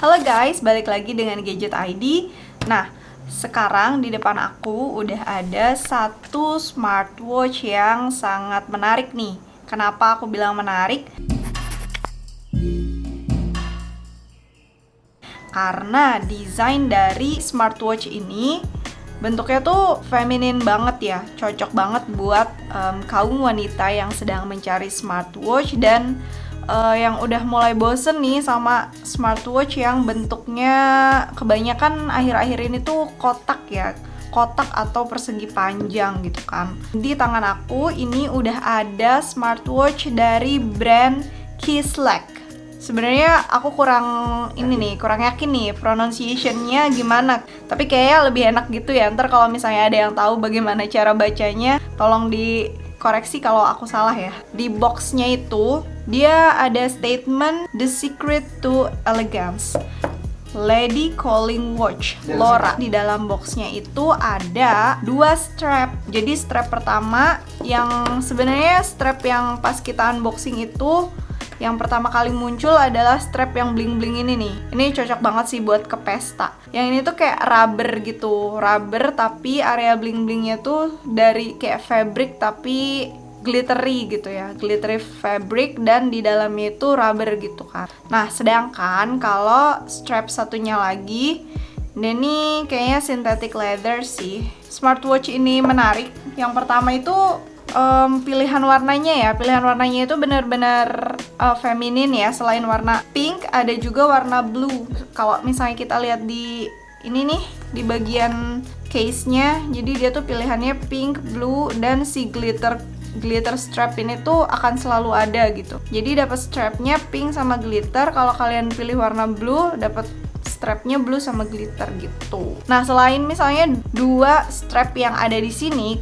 Halo guys, balik lagi dengan Gadget ID. Nah, sekarang di depan aku udah ada satu smartwatch yang sangat menarik nih. Kenapa aku bilang menarik? Karena desain dari smartwatch ini bentuknya tuh feminin banget ya, cocok banget buat kaum wanita yang sedang mencari smartwatch dan yang udah mulai bosen nih sama smartwatch yang bentuknya kebanyakan akhir-akhir ini tuh kotak ya, kotak atau persegi panjang gitu kan. Di tangan aku ini udah ada smartwatch dari brand Kislek. Sebenarnya aku kurang yakin nih pronunciation-nya gimana. Tapi kayaknya lebih enak gitu ya. Ntar kalau misalnya ada yang tahu bagaimana cara bacanya, tolong dikoreksi kalau aku salah ya. Di box-nya itu dia ada statement The Secret to Elegance, Lady Calling Watch Lora. Di dalam boxnya itu ada 2 strap. Jadi strap pertama yang sebenarnya strap yang pas kita unboxing itu yang pertama kali muncul adalah strap yang bling-bling ini nih. Ini cocok banget sih buat ke pesta. Yang ini tuh kayak rubber gitu, rubber tapi area bling-blingnya tuh dari kayak fabric tapi glittery gitu ya, glittery fabric dan di dalamnya itu rubber gitu kan. Nah, sedangkan kalau strap satunya lagi, ini kayaknya synthetic leather sih. Smartwatch ini menarik. Yang pertama itu pilihan warnanya itu benar-benar feminin ya. Selain warna pink, ada juga warna blue. Kalau misalnya kita lihat di ini nih, di bagian case-nya, jadi dia tuh pilihannya pink, blue, dan si glitter strap ini tuh akan selalu ada gitu. Jadi dapat strapnya pink sama glitter. Kalau kalian pilih warna blue, dapat strapnya blue sama glitter gitu. Nah, selain misalnya 2 strap yang ada di sini,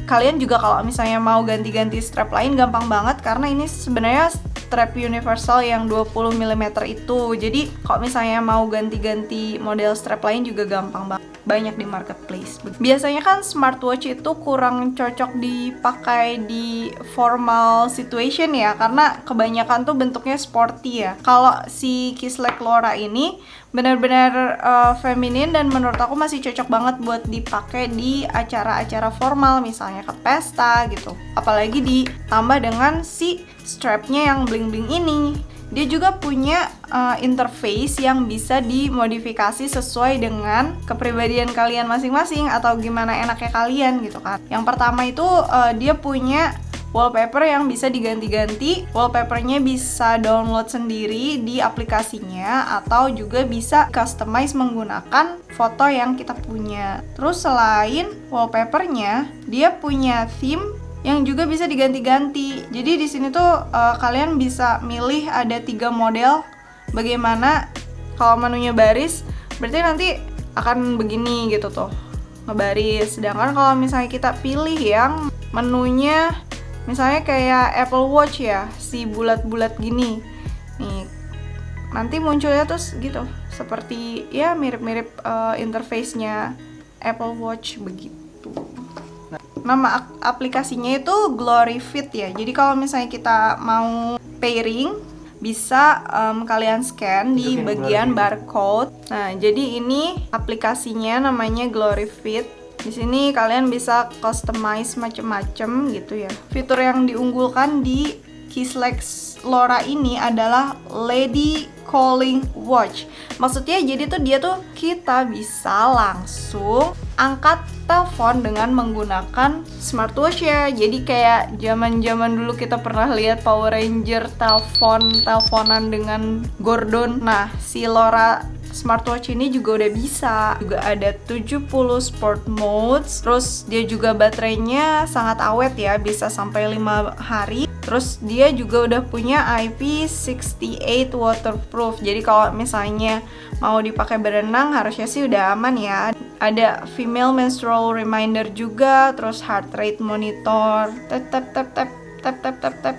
kalian juga kalau misalnya mau ganti-ganti strap lain gampang banget karena ini sebenarnya strap universal yang 20 mm itu. Jadi kalau misalnya mau ganti-ganti model strap lain juga gampang banget. Banyak di marketplace. Biasanya kan smartwatch itu kurang cocok dipakai di formal situation ya, karena kebanyakan tuh bentuknya sporty ya. Kalau si Kislek Lora ini benar-benar feminin dan menurut aku masih cocok banget buat dipakai di acara-acara formal, misalnya ke pesta gitu. Apalagi ditambah dengan si strapnya yang bling-bling ini. Dia juga punya interface yang bisa dimodifikasi sesuai dengan kepribadian kalian masing-masing atau gimana enaknya kalian gitu kan. Yang pertama itu dia punya wallpaper yang bisa diganti-ganti. Wallpapernya bisa download sendiri di aplikasinya atau juga bisa customize menggunakan foto yang kita punya. Terus selain wallpapernya, dia punya theme yang juga bisa diganti-ganti. Jadi di sini tuh kalian bisa milih ada 3 model. Bagaimana kalau menunya baris, berarti nanti akan begini gitu tuh, ngebaris. Sedangkan kalau misalnya kita pilih yang menunya misalnya kayak Apple Watch ya, si bulat-bulat gini. Nih, nanti munculnya tuh gitu, seperti ya mirip-mirip interface-nya Apple Watch begitu. Nama aplikasinya itu Glory Fit ya. Jadi kalau misalnya kita mau pairing, bisa kalian scan di bagian barcode. Nah, jadi ini aplikasinya namanya Glory Fit. Di sini kalian bisa customize macem-macem gitu ya. Fitur yang diunggulkan di Kislek Lora ini adalah Lady Calling Watch. Maksudnya jadi tuh kita bisa langsung angkat telepon dengan menggunakan smartwatch ya. Jadi kayak zaman-zaman dulu kita pernah lihat Power Ranger teleponan dengan Gordon. Nah, si Lora smartwatch ini juga udah bisa. Juga ada 70 sport modes. Terus dia juga baterainya sangat awet ya, bisa sampai 5 hari. Terus dia juga udah punya IP68 waterproof. Jadi kalau misalnya mau dipakai berenang harusnya sih udah aman ya. Ada female menstrual reminder juga, terus heart rate monitor. Tap.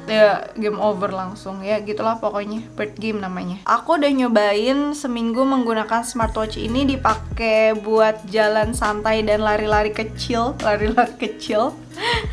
Ya, game over langsung ya, gitulah pokoknya. Bird game namanya. Aku udah nyobain seminggu menggunakan smartwatch ini, dipakai buat jalan santai dan lari-lari kecil.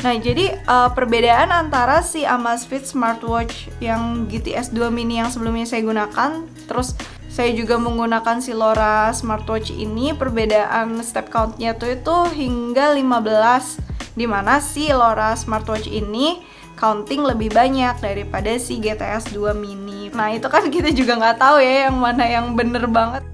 Nah, jadi perbedaan antara si Amazfit smartwatch yang GTS 2 mini yang sebelumnya saya gunakan, terus saya juga menggunakan si LoRa smartwatch ini, perbedaan step count-nya tuh itu hingga 15, dimana si LoRa smartwatch ini counting lebih banyak daripada si GTS 2 mini. Nah itu kan kita juga nggak tahu ya yang mana yang bener banget.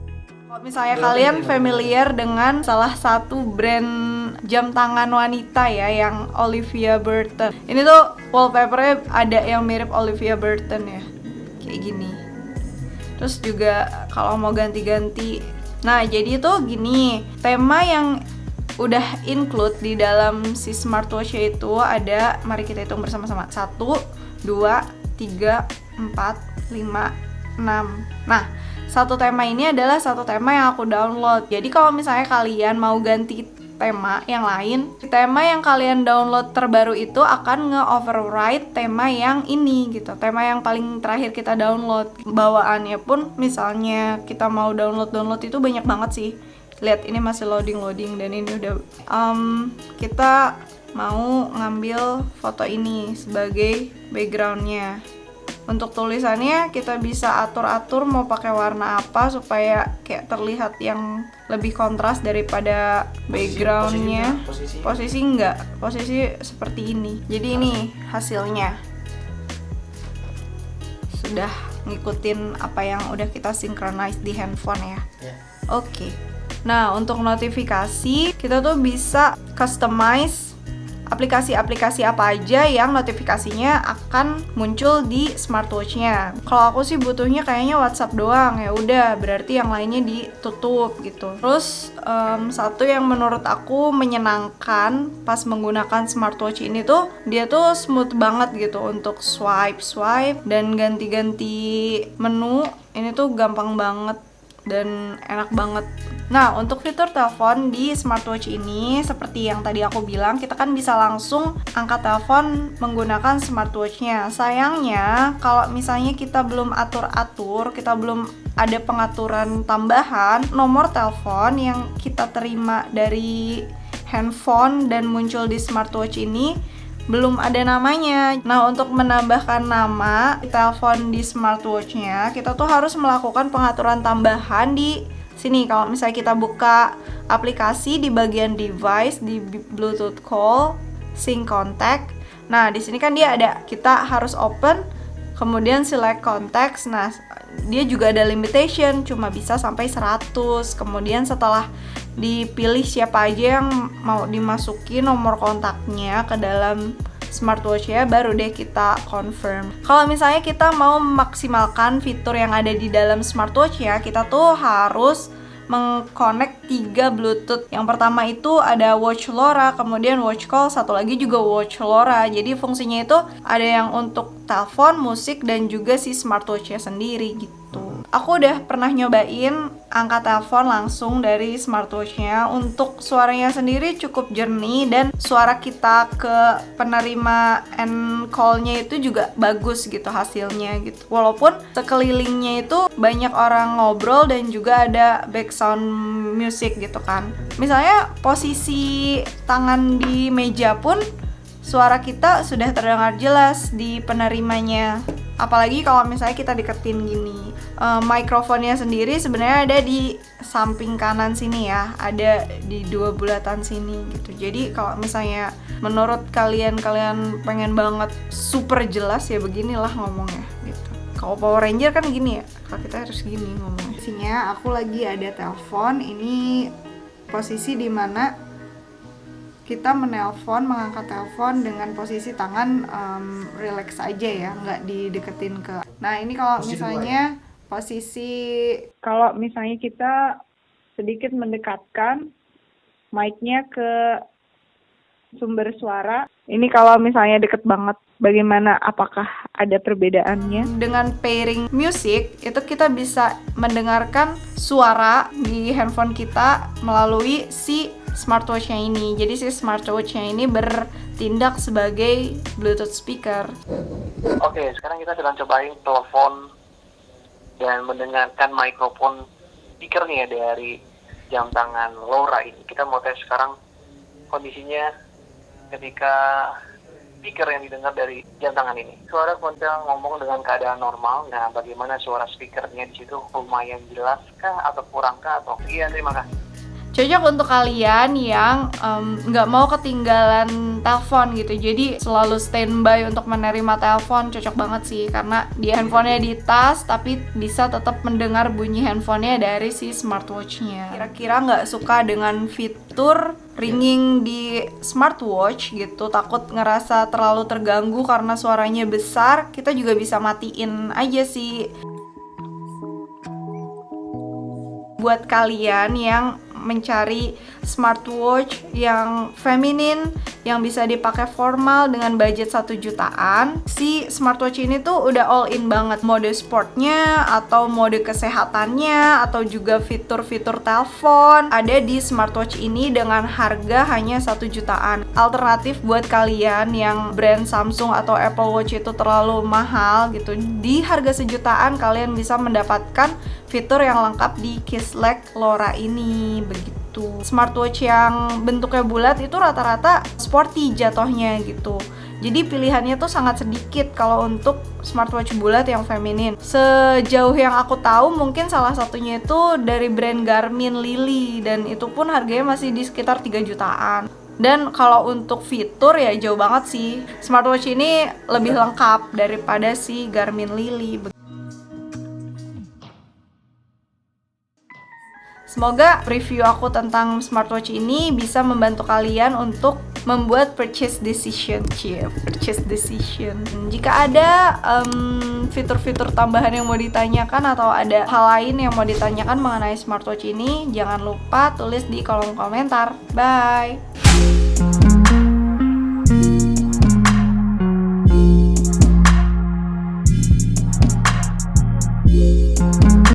Kalau misalnya kalian familiar dengan salah satu brand jam tangan wanita ya, yang Olivia Burton. Ini tuh wallpapernya ada yang mirip Olivia Burton ya, kayak gini. Terus juga kalau mau ganti-ganti, nah jadi tuh gini, tema yang udah include di dalam si smartwatch itu ada, mari kita hitung bersama-sama, 1, 2, 3, 4, 5, 6. Nah, satu tema ini adalah satu tema yang aku download. Jadi kalau misalnya kalian mau ganti tema yang lain, tema yang kalian download terbaru itu akan nge-override tema yang ini gitu, tema yang paling terakhir kita download. Bawaannya pun misalnya kita mau download itu banyak banget sih. Lihat ini masih loading dan ini udah kita mau ngambil foto ini sebagai backgroundnya. Untuk tulisannya kita bisa atur-atur mau pakai warna apa supaya kayak terlihat yang lebih kontras daripada backgroundnya. Posisi seperti ini. Jadi ini hasilnya. Sudah ngikutin apa yang udah kita synchronize di handphone ya. Oke. Nah, untuk notifikasi kita tuh bisa customize aplikasi-aplikasi apa aja yang notifikasinya akan muncul di smartwatch-nya. Kalau aku sih butuhnya kayaknya WhatsApp doang, ya udah berarti yang lainnya ditutup gitu. Terus satu yang menurut aku menyenangkan pas menggunakan smartwatch ini tuh, dia tuh smooth banget gitu untuk swipe dan ganti-ganti menu. Ini tuh gampang banget dan enak banget. Nah, untuk fitur telepon di smartwatch ini, seperti yang tadi aku bilang, kita kan bisa langsung angkat telepon menggunakan smartwatch-nya. Sayangnya, kalau misalnya kita belum atur-atur, kita belum ada pengaturan tambahan, nomor telepon yang kita terima dari handphone dan muncul di smartwatch ini belum ada namanya. Nah, untuk menambahkan nama telepon di smartwatch-nya, kita tuh harus melakukan pengaturan tambahan di sini. Kalau misalnya kita buka aplikasi di bagian device, di Bluetooth call, sync contact. Nah, di sini kan dia ada, kita harus open, kemudian select contacts. Nah, dia juga ada limitation, cuma bisa sampai 100. Kemudian setelah dipilih siapa aja yang mau dimasuki nomor kontaknya ke dalam smartwatch ya, baru deh kita confirm. Kalau misalnya kita mau memaksimalkan fitur yang ada di dalam smartwatch ya, kita tuh harus mengconnect 3 Bluetooth. Yang pertama itu ada Watch LoRa, kemudian Watch Call, satu lagi juga Watch LoRa. Jadi fungsinya itu ada yang untuk telepon, musik, dan juga si smartwatch-nya sendiri gitu. Aku udah pernah nyobain angkat telepon langsung dari smartwatch-nya. Untuk suaranya sendiri cukup jernih dan suara kita ke penerima and call-nya itu juga bagus gitu hasilnya gitu. Walaupun sekelilingnya itu banyak orang ngobrol dan juga ada background music gitu kan. Misalnya posisi tangan di meja pun suara kita sudah terdengar jelas di penerimanya. Apalagi kalau misalnya kita deketin gini. Mikrofonnya sendiri sebenarnya ada di samping kanan sini ya, ada di 2 bulatan sini gitu. Jadi kalau misalnya menurut kalian pengen banget super jelas ya beginilah ngomongnya gitu. Kalau Power Ranger kan gini ya, kalau kita harus gini ngomongnya. Isinya aku lagi ada telepon, ini posisi dimana kita menelpon, mengangkat telepon dengan posisi tangan relax aja ya, nggak dideketin ke. Nah ini kalau misalnya kalau misalnya kita sedikit mendekatkan mic-nya ke sumber suara, ini kalau misalnya deket banget, bagaimana, apakah ada perbedaannya? Dengan pairing music, itu kita bisa mendengarkan suara di handphone kita melalui si smartwatch-nya ini. Jadi si smartwatch-nya ini bertindak sebagai Bluetooth speaker. Oke, sekarang kita sedang cobain telepon dan mendengarkan mikrofon speakernya dari jam tangan LoRa ini. Kita mau tes sekarang kondisinya ketika speaker yang didengar dari jam tangan ini. Suara ponsel ngomong dengan keadaan normal. Nah, bagaimana suara speakernya di situ? Lumayan jelas kah atau kurang kah? Atau sekian, terima kasih. Cocok untuk kalian yang nggak mau ketinggalan telepon gitu, jadi selalu standby untuk menerima telepon. Cocok banget sih, karena di handphonenya di tas tapi bisa tetap mendengar bunyi handphonenya dari si smartwatch-nya. Kira-kira nggak suka dengan fitur ringing di smartwatch gitu, takut ngerasa terlalu terganggu karena suaranya besar, kita juga bisa matiin aja sih. Buat kalian yang mencari smartwatch yang feminin, yang bisa dipakai formal dengan budget 1 jutaan, si smartwatch ini tuh udah all in banget. Mode sportnya, atau mode kesehatannya, atau juga fitur-fitur telepon ada di smartwatch ini dengan harga hanya 1 jutaan. Alternatif buat kalian yang brand Samsung atau Apple Watch itu terlalu mahal gitu, di harga 1 jutaan kalian bisa mendapatkan fitur yang lengkap di Kisleck LoRa ini, begitu. Smartwatch yang bentuknya bulat itu rata-rata sporty jatuhnya gitu. Jadi pilihannya tuh sangat sedikit kalau untuk smartwatch bulat yang feminin. Sejauh yang aku tahu mungkin salah satunya itu dari brand Garmin Lily, dan itu pun harganya masih di sekitar 3 jutaan. Dan kalau untuk fitur ya jauh banget sih. Smartwatch ini lebih lengkap daripada si Garmin Lily. Semoga review aku tentang smartwatch ini bisa membantu kalian untuk membuat purchase decision. Jika ada fitur-fitur tambahan yang mau ditanyakan atau ada hal lain yang mau ditanyakan mengenai smartwatch ini, jangan lupa tulis di kolom komentar. Bye!